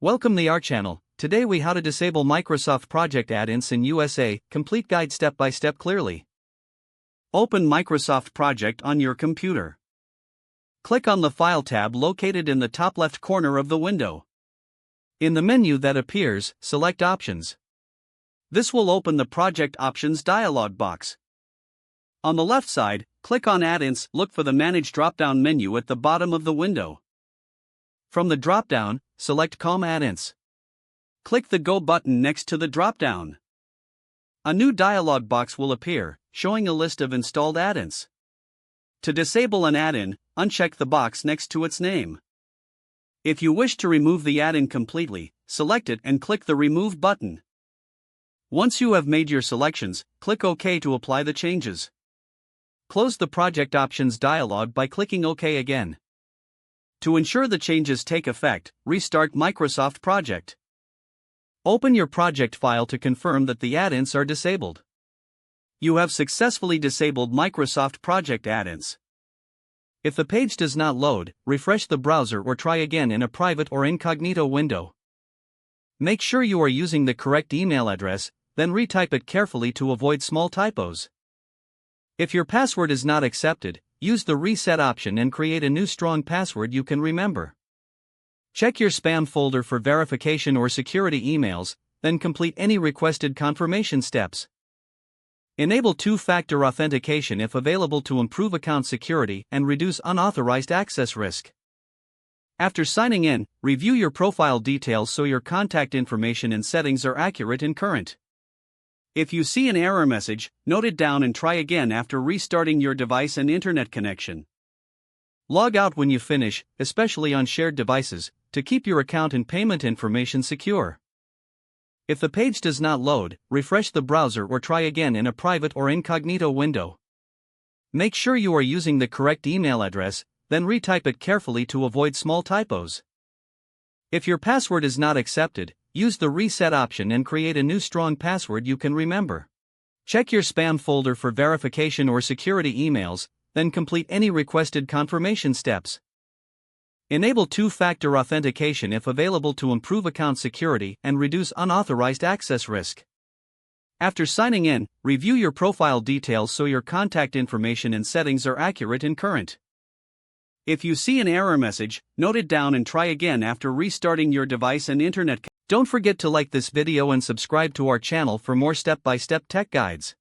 Welcome to our channel. Today we how to disable Microsoft Project add-ins in USA, complete guide step by step clearly. Open Microsoft Project on your computer. Click on the File tab located in the top left corner of the window. In the menu that appears, select Options. This will open the Project Options dialog box. On the left side, click on Add-ins, look for the Manage drop-down menu at the bottom of the window. From the drop-down, select COM Add-ins. Click the Go button next to the drop-down. A new dialog box will appear, showing a list of installed add-ins. To disable an add-in, uncheck the box next to its name. If you wish to remove the add-in completely, select it and click the Remove button. Once you have made your selections, click OK to apply the changes. Close the Project Options dialog by clicking OK again. To ensure the changes take effect, restart Microsoft Project. Open your project file to confirm that the add-ins are disabled. You have successfully disabled Microsoft Project add-ins. If the page does not load, refresh the browser or try again in a private or incognito window. Make sure you are using the correct email address, then retype it carefully to avoid small typos. If your password is not accepted, use the reset option and create a new strong password you can remember. Check your spam folder for verification or security emails, then complete any requested confirmation steps. Enable two-factor authentication if available to improve account security and reduce unauthorized access risk. After signing in, review your profile details so your contact information and settings are accurate and current. If you see an error message, note it down and try again after restarting your device and internet connection. Log out when you finish, especially on shared devices, to keep your account and payment information secure. If the page does not load, refresh the browser or try again in a private or incognito window. Make sure you are using the correct email address, then retype it carefully to avoid small typos. If your password is not accepted, use the reset option and create a new strong password you can remember. Check your spam folder for verification or security emails, then complete any requested confirmation steps. Enable two-factor authentication if available to improve account security and reduce unauthorized access risk. After signing in, review your profile details so your contact information and settings are accurate and current. If you see an error message, note it down and try again after restarting your device and internet connection. Don't forget to like this video and subscribe to our channel for more step-by-step tech guides.